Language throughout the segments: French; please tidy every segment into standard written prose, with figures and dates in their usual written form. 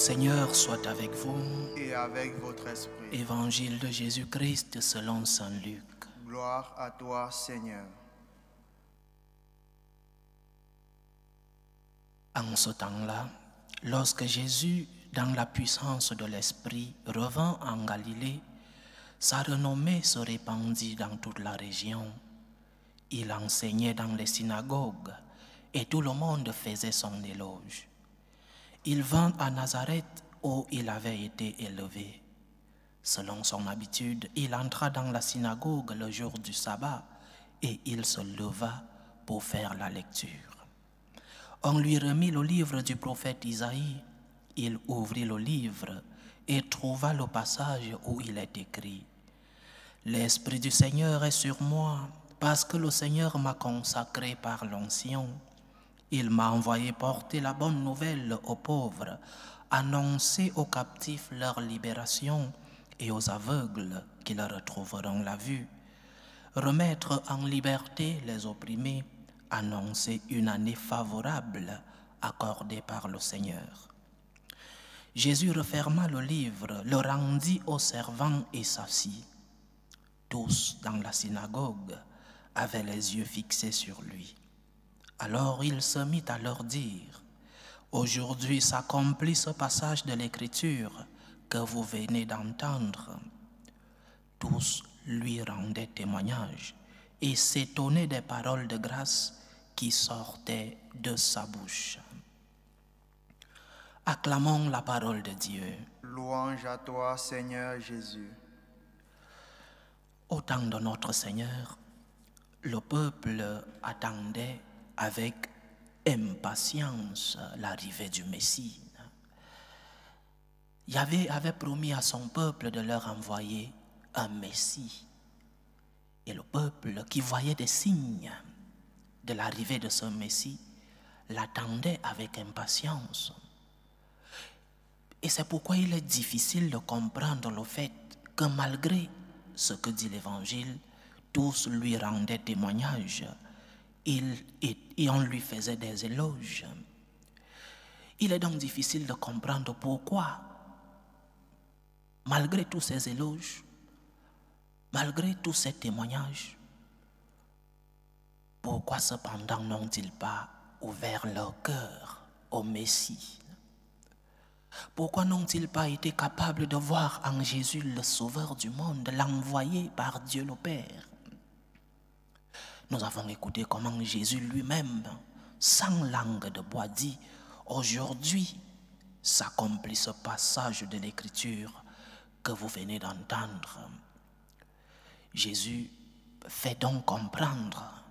Seigneur soit avec vous. Et avec votre esprit. Évangile de Jésus-Christ selon saint Luc. Gloire à toi, Seigneur. En ce temps-là, lorsque Jésus, dans la puissance de l'Esprit, revint en Galilée, sa renommée se répandit dans toute la région. Il enseignait dans les synagogues et tout le monde faisait son éloge. Il vint à Nazareth où il avait été élevé. Selon son habitude, il entra dans la synagogue le jour du sabbat et il se leva pour faire la lecture. On lui remit le livre du prophète Isaïe. Il ouvrit le livre et trouva le passage où il est écrit « L'Esprit du Seigneur est sur moi, parce que le Seigneur m'a consacré par l'onction. Il m'a envoyé porter la bonne nouvelle aux pauvres, annoncer aux captifs leur libération et aux aveugles qu'ils retrouveront la vue, remettre en liberté les opprimés, annoncer une année favorable accordée par le Seigneur. » Jésus referma le livre, le rendit aux servants et s'assit. Tous dans la synagogue avaient les yeux fixés sur lui. Alors il se mit à leur dire « Aujourd'hui s'accomplit ce passage de l'Écriture que vous venez d'entendre. » Tous lui rendaient témoignage et s'étonnaient des paroles de grâce qui sortaient de sa bouche. Acclamons la parole de Dieu. Louange à toi, Seigneur Jésus. Au temps de notre Seigneur, le peuple attendait avec impatience l'arrivée du Messie. Yahvé avait promis à son peuple de leur envoyer un Messie. Et le peuple qui voyait des signes de l'arrivée de ce Messie l'attendait avec impatience. Et c'est pourquoi il est difficile de comprendre le fait que malgré ce que dit l'Évangile, tous lui rendaient témoignage et on lui faisait des éloges. Il est donc difficile de comprendre pourquoi, malgré tous ces éloges, malgré tous ces témoignages, pourquoi cependant n'ont-ils pas ouvert leur cœur au Messie? Pourquoi n'ont-ils pas été capables de voir en Jésus le Sauveur du monde, l'envoyé par Dieu le Père? Nous avons écouté comment Jésus lui-même, sans langue de bois, dit « Aujourd'hui s'accomplit ce passage de l'Écriture que vous venez d'entendre. » Jésus fait donc comprendre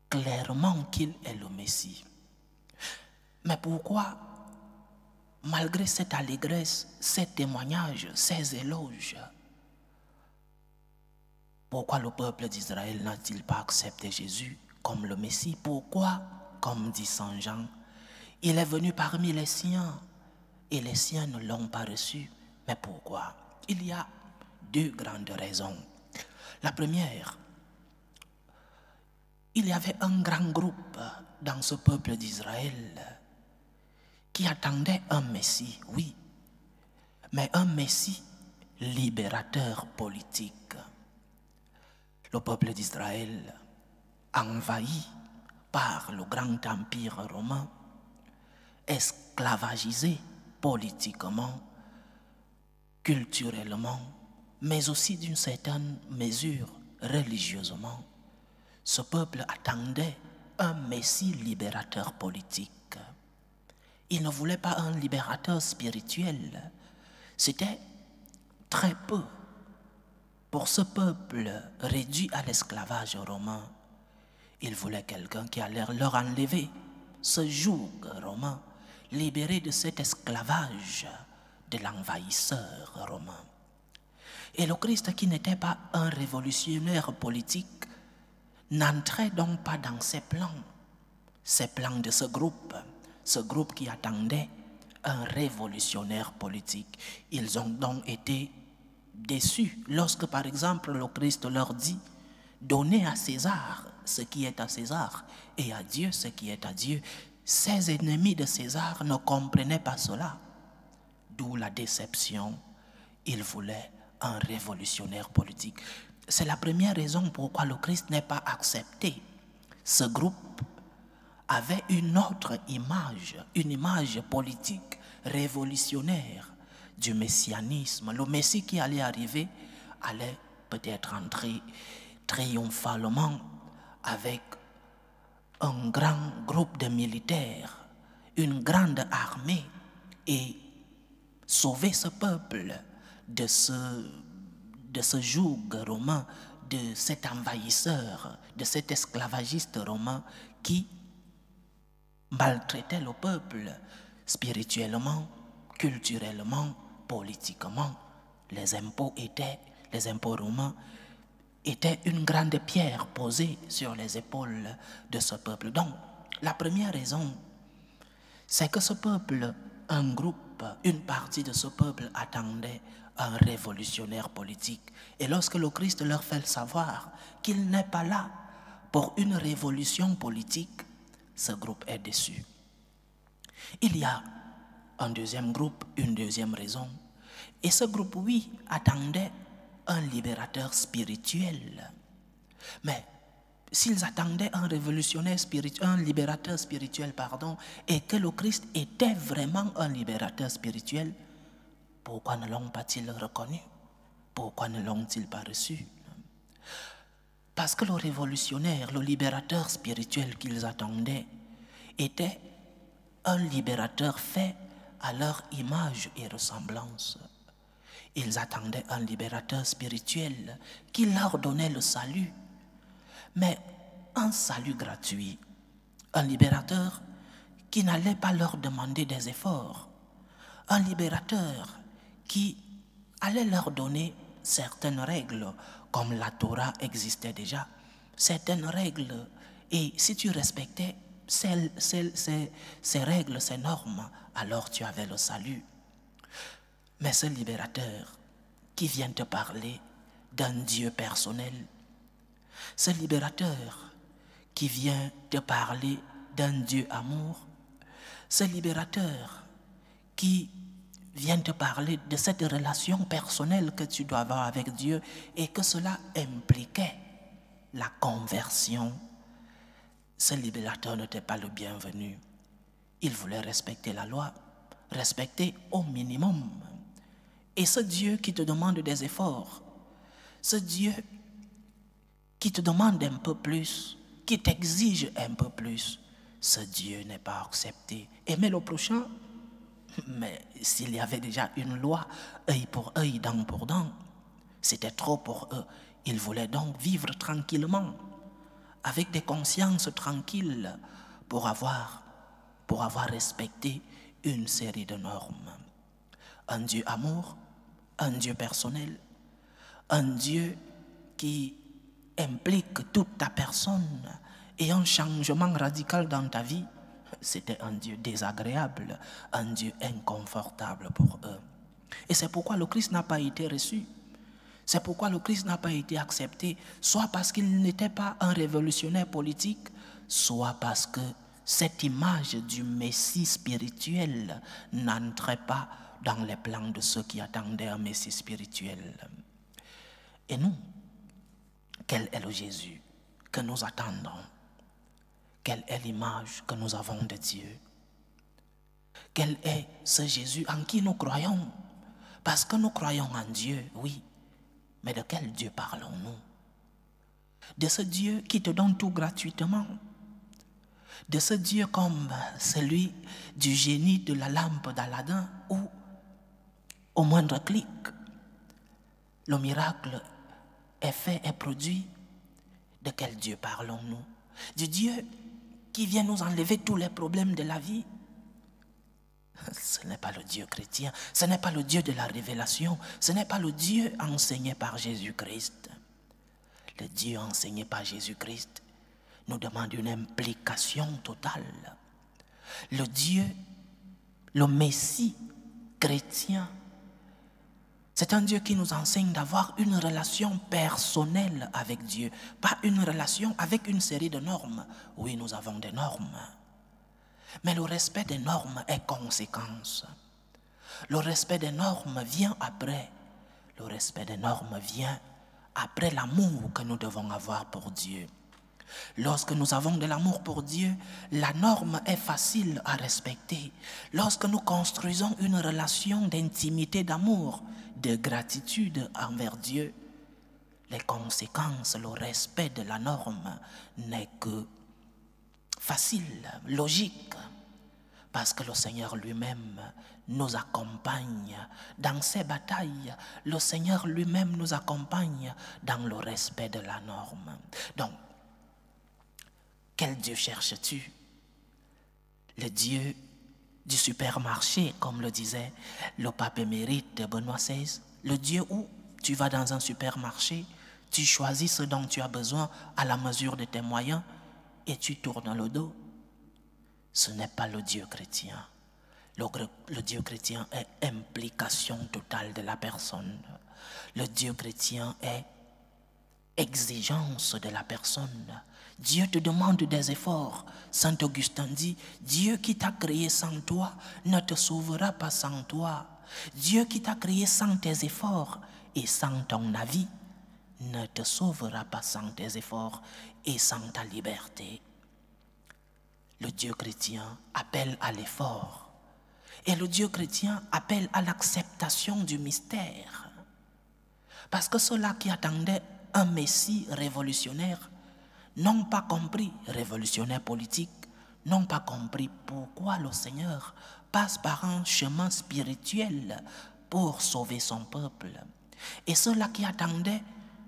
clairement qu'il est le Messie. Mais pourquoi, malgré cette allégresse, ces témoignages, ces éloges, pourquoi le peuple d'Israël n'a-t-il pas accepté Jésus comme le Messie? Pourquoi, comme dit Saint Jean, il est venu parmi les siens et les siens ne l'ont pas reçu? Mais pourquoi? Il y a deux grandes raisons. La première, il y avait un grand groupe dans ce peuple d'Israël qui attendait un Messie, oui, mais un Messie libérateur politique. Le peuple d'Israël, envahi par le grand empire romain, esclavagisé politiquement, culturellement, mais aussi d'une certaine mesure religieusement, ce peuple attendait un Messie libérateur politique. Il ne voulait pas un libérateur spirituel. C'était très peu. Pour ce peuple réduit à l'esclavage romain, il voulait quelqu'un qui allait leur enlever ce joug romain, libéré de cet esclavage de l'envahisseur romain. Et le Christ, qui n'était pas un révolutionnaire politique, n'entrait donc pas dans ces plans de ce groupe qui attendait un révolutionnaire politique. Ils ont donc été déçus lorsque, par exemple, le Christ leur dit « Donnez à César ce qui est à César et à Dieu ce qui est à Dieu ». Ces ennemis de César ne comprenaient pas cela. d'où la déception. Il voulait un révolutionnaire politique. C'est la première raison pourquoi le Christ n'est pas accepté. Ce groupe avait une autre image, une image politique révolutionnaire du messianisme. Le Messie qui allait arriver allait peut-être entrer triomphalement avec un grand groupe de militaires, une grande armée, et sauver ce peuple de ce joug romain, de cet envahisseur, de cet esclavagiste romain qui maltraitait le peuple spirituellement, culturellement, politiquement. Les impôts romains étaient une grande pierre posée sur les épaules de ce peuple. Donc, la première raison, c'est que ce peuple, un groupe, une partie de ce peuple attendait un révolutionnaire politique. Et lorsque le Christ leur fait savoir qu'il n'est pas là pour une révolution politique, ce groupe est déçu. Il y a un deuxième groupe, une deuxième raison. Et ce groupe, oui, attendait un libérateur spirituel. Mais s'ils attendaient un révolutionnaire spirituel, un libérateur spirituel, et que le Christ était vraiment un libérateur spirituel, pourquoi ne l'ont pas-ils reconnu? Pourquoi ne l'ont-ils pas reçu? Parce que le révolutionnaire, le libérateur spirituel qu'ils attendaient, était un libérateur fait à leur image et ressemblance. Ils attendaient un libérateur spirituel qui leur donnait le salut, mais un salut gratuit. Un libérateur qui n'allait pas leur demander des efforts. Un libérateur qui allait leur donner certaines règles, comme la Torah existait déjà. Certaines règles, et si tu respectais ces règles, ces normes, alors tu avais le salut. Mais ce libérateur qui vient te parler d'un Dieu personnel, ce libérateur qui vient te parler d'un Dieu amour, ce libérateur qui vient te parler de cette relation personnelle que tu dois avoir avec Dieu et que cela impliquait la conversion, ce libérateur n'était pas le bienvenu. Il voulait respecter la loi, respecter au minimum. Et ce Dieu qui te demande des efforts, ce Dieu qui te demande un peu plus, qui t'exige un peu plus, ce Dieu n'est pas accepté. Aimer le prochain, mais s'il y avait déjà une loi, œil pour œil, dent pour dent, c'était trop pour eux. Ils voulaient donc vivre tranquillement, avec des consciences tranquilles, pour avoir respecté une série de normes. Un Dieu amour, un Dieu personnel, un Dieu qui implique toute ta personne et un changement radical dans ta vie, c'était un Dieu désagréable, un Dieu inconfortable pour eux. Et c'est pourquoi le Christ n'a pas été reçu. C'est pourquoi le Christ n'a pas été accepté, soit parce qu'il n'était pas un révolutionnaire politique, soit parce que cette image du Messie spirituel n'entrait pas dans les plans de ceux qui attendaient un Messie spirituel. Et nous, quel est le Jésus que nous attendons? Quelle est l'image que nous avons de Dieu? Quel est ce Jésus en qui nous croyons? Parce que nous croyons en Dieu, oui. Mais de quel Dieu parlons-nous? De ce Dieu qui te donne tout gratuitement. De ce Dieu comme celui du génie de la lampe d'Aladin où, au moindre clic, le miracle est fait et produit. De quel Dieu parlons-nous? Du Dieu qui vient nous enlever tous les problèmes de la vie. Ce n'est pas le Dieu chrétien, ce n'est pas le Dieu de la révélation, ce n'est pas le Dieu enseigné par Jésus-Christ. Le Dieu enseigné par Jésus-Christ nous demande une implication totale. Le Dieu, le Messie chrétien, c'est un Dieu qui nous enseigne d'avoir une relation personnelle avec Dieu, pas une relation avec une série de normes. Oui, nous avons des normes. Mais le respect des normes est conséquence. Le respect des normes vient après. Le respect des normes vient après l'amour que nous devons avoir pour Dieu. Lorsque nous avons de l'amour pour Dieu, la norme est facile à respecter. Lorsque nous construisons une relation d'intimité, d'amour, de gratitude envers Dieu, les conséquences, le respect de la norme n'est que facile, logique, parce que le Seigneur lui-même nous accompagne dans ces batailles. Le Seigneur lui-même nous accompagne dans le respect de la norme. Donc, quel Dieu cherches-tu? Le Dieu du supermarché, comme le disait le pape émérite de Benoît XVI. Le Dieu où tu vas dans un supermarché, tu choisis ce dont tu as besoin à la mesure de tes moyens et tu tournes le dos. Ce n'est pas le Dieu chrétien. Le Dieu chrétien est implication totale de la personne. Le Dieu chrétien est exigence de la personne. Dieu te demande des efforts. Saint Augustin dit, Dieu qui t'a créé sans toi ne te sauvera pas sans toi. Dieu qui t'a créé sans tes efforts et sans ton avis ne te sauvera pas sans tes efforts et sans ta liberté. Le Dieu chrétien appelle à l'effort. Et le Dieu chrétien appelle à l'acceptation du mystère. Parce que ceux-là qui attendaient un Messie révolutionnaire n'ont pas compris, révolutionnaire politique, n'ont pas compris pourquoi le Seigneur passe par un chemin spirituel pour sauver son peuple. Et ceux-là qui attendaient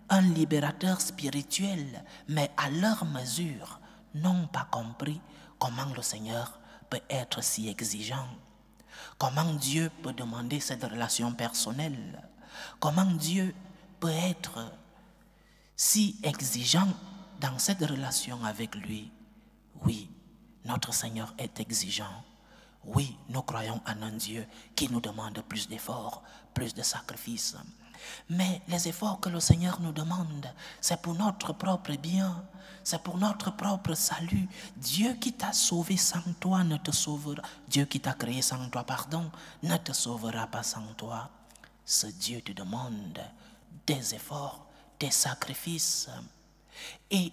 un libérateur spirituel, mais à leur mesure, n'ont pas compris comment le Seigneur peut être si exigeant. Comment Dieu peut demander cette relation personnelle? Comment Dieu peut être si exigeant dans cette relation avec lui? Oui, notre Seigneur est exigeant. Oui, nous croyons en un Dieu qui nous demande plus d'efforts, plus de sacrifices. Mais les efforts que le Seigneur nous demande, c'est pour notre propre bien, c'est pour notre propre salut. Dieu qui t'a sauvé sans toi ne te sauvera. Dieu qui t'a créé sans toi, pardon, ne te sauvera pas sans toi. Ce Dieu te demande des efforts, des sacrifices. Et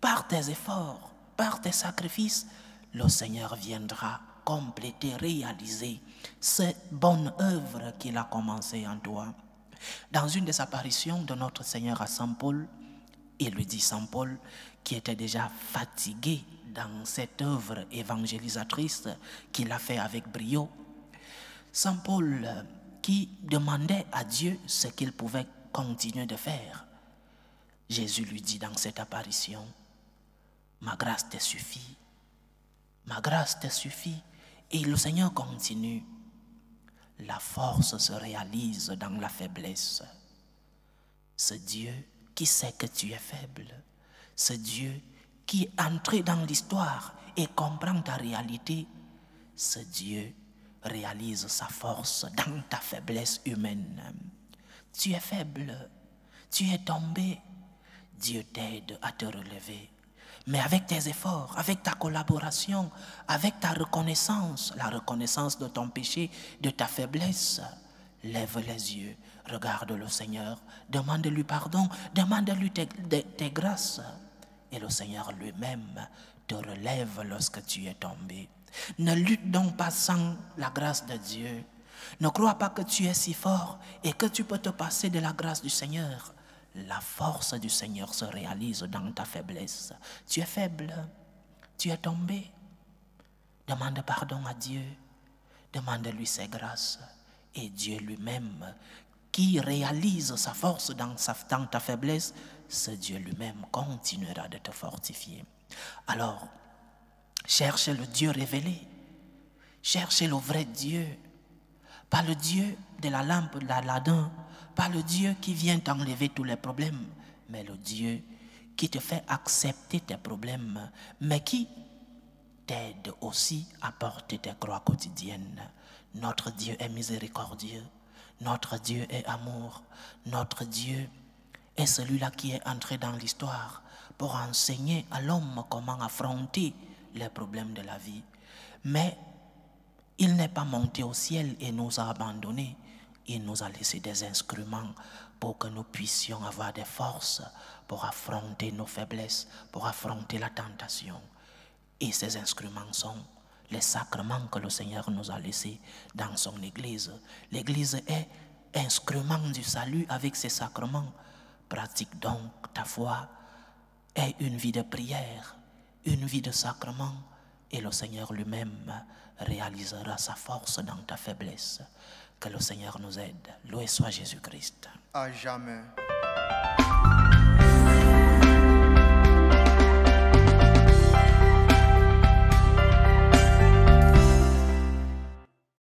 par tes efforts, par tes sacrifices, le Seigneur viendra compléter, réaliser cette bonne œuvre qu'il a commencée en toi. Dans une des apparitions de notre Seigneur à Saint Paul, il lui dit, Saint Paul, qui était déjà fatigué dans cette œuvre évangélisatrice qu'il a fait avec brio, Saint Paul qui demandait à Dieu ce qu'il pouvait continuer de faire. Jésus lui dit dans cette apparition, ma grâce te suffit, ma grâce te suffit. Et le Seigneur continue, la force se réalise dans la faiblesse. Ce Dieu qui sait que tu es faible, ce Dieu qui est entré dans l'histoire et comprend ta réalité, ce Dieu réalise sa force dans ta faiblesse humaine. Tu es faible, tu es tombé, Dieu t'aide à te relever. Mais avec tes efforts, avec ta collaboration, avec ta reconnaissance, la reconnaissance de ton péché, de ta faiblesse, lève les yeux, regarde le Seigneur, demande-lui pardon, demande-lui tes grâces. Et le Seigneur lui-même te relève lorsque tu es tombé. Ne lutte donc pas sans la grâce de Dieu. Ne crois pas que tu es si fort et que tu peux te passer de la grâce du Seigneur. La force du Seigneur se réalise dans ta faiblesse. Tu es faible, tu es tombé. Demande pardon à Dieu, demande-lui ses grâces. Et Dieu lui-même, qui réalise sa force dans ta faiblesse, ce Dieu lui-même continuera de te fortifier. Alors, cherchez le Dieu révélé, cherchez le vrai Dieu, pas le Dieu de la lampe de l'Aladin, pas le Dieu qui vient t'enlever tous les problèmes, mais le Dieu qui te fait accepter tes problèmes, mais qui t'aide aussi à porter tes croix quotidiennes. Notre Dieu est miséricordieux, notre Dieu est amour, notre Dieu est celui-là qui est entré dans l'histoire pour enseigner à l'homme comment affronter les problèmes de la vie. Mais Il n'est pas monté au ciel et nous a abandonnés. Il nous a laissé des instruments pour que nous puissions avoir des forces pour affronter nos faiblesses, pour affronter la tentation. Et ces instruments sont les sacrements que le Seigneur nous a laissés dans son Église. L'Église est instrument du salut avec ses sacrements. Pratique donc ta foi, aie une vie de prière, une vie de sacrement, et le Seigneur lui-même réalisera sa force dans ta faiblesse. Que le Seigneur nous aide. Loué soit Jésus-Christ. À jamais.